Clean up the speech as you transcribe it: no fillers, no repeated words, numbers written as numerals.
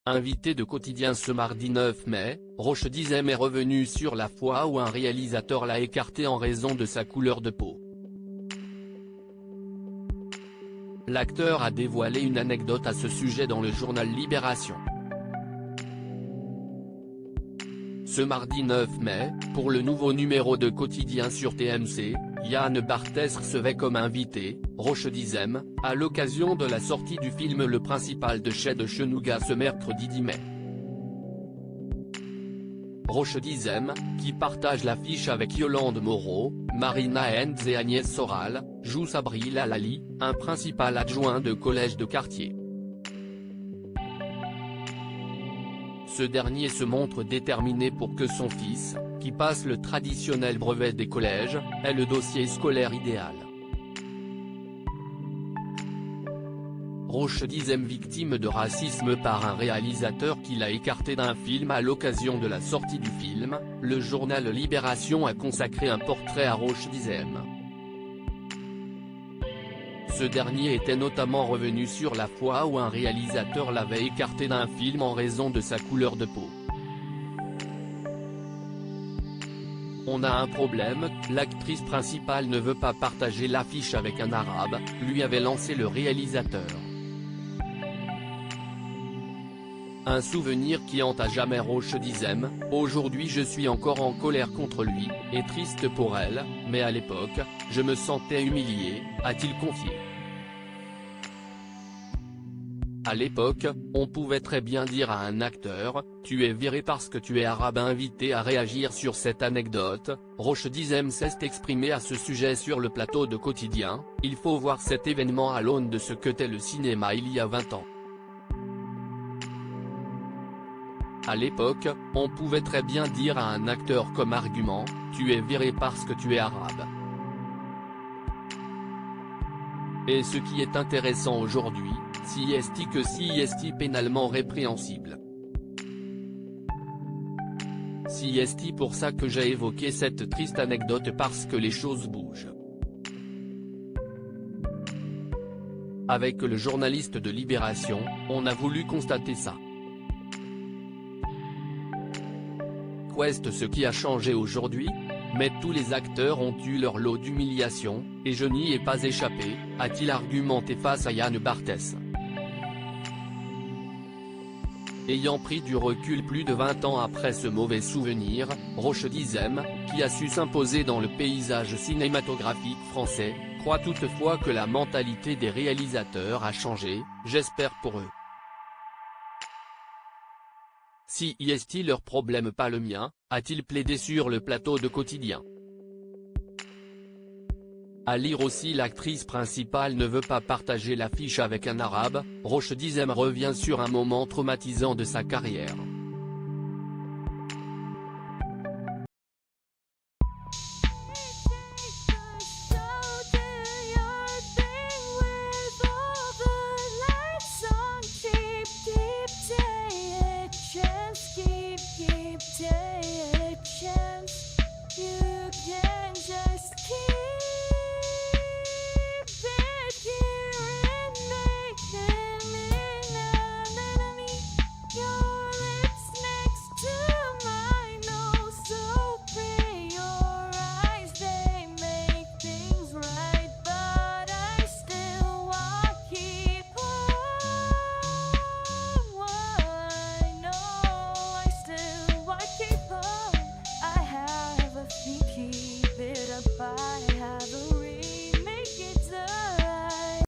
Invité de Quotidien ce mardi 9 mai, Roche Dizem est revenu sur la fois où un réalisateur l'a écarté en raison de sa couleur de peau. L'acteur a dévoilé une anecdote à ce sujet dans le journal Libération. Ce mardi 9 mai, pour le nouveau numéro de Quotidien sur TMC, Yann Barthès recevait comme invité, Roche Dizem, à l'occasion de la sortie du film Le Principal de Chez de Chenouga ce mercredi 10 mai. Roche Dizem, qui partage l'affiche avec Yolande Moreau, Marina Hens et Agnès Soral, joue Sabri Lalali, un principal adjoint de collège de quartier. Ce dernier se montre déterminé pour que son fils, qui passe le traditionnel brevet des collèges, ait le dossier scolaire idéal. Roche Dizem victime de racisme par un réalisateur qui l'a écarté d'un film à l'occasion de la sortie du film, le journal Libération a consacré un portrait à Roche Dizem. Ce dernier était notamment revenu sur la fois où un réalisateur l'avait écarté d'un film en raison de sa couleur de peau. On a un problème, l'actrice principale ne veut pas partager l'affiche avec un arabe, lui avait lancé le réalisateur. Un souvenir qui hante à jamais Roche Dizem, aujourd'hui je suis encore en colère contre lui, et triste pour elle, mais à l'époque, je me sentais humilié, a-t-il confié. À l'époque, on pouvait très bien dire à un acteur, tu es viré parce que tu es arabe. Invité à réagir sur cette anecdote, Roche Dizem s'est exprimé à ce sujet sur le plateau de Quotidien, il faut voir cet événement à l'aune de ce qu'était le cinéma il y a 20 ans. À l'époque, on pouvait très bien dire à un acteur comme argument, tu es viré parce que tu es arabe. Et ce qui est intéressant aujourd'hui, si est-il que si est-il pénalement répréhensible. Si est-il pour ça que j'ai évoqué cette triste anecdote parce que les choses bougent. Avec le journaliste de Libération, on a voulu constater ça. Qu'est-ce ce qui a changé aujourd'hui? Mais tous les acteurs ont eu leur lot d'humiliation, et je n'y ai pas échappé, a-t-il argumenté face à Yann Barthès. Ayant pris du recul plus de 20 ans après ce mauvais souvenir, Roche Dizem, qui a su s'imposer dans le paysage cinématographique français, croit toutefois que la mentalité des réalisateurs a changé, j'espère pour eux. Si est-il leur problème pas le mien, a-t-il plaidé sur le plateau de Quotidien. À lire aussi l'actrice principale ne veut pas partager l'affiche avec un arabe, Roche Dizem revient sur un moment traumatisant de sa carrière.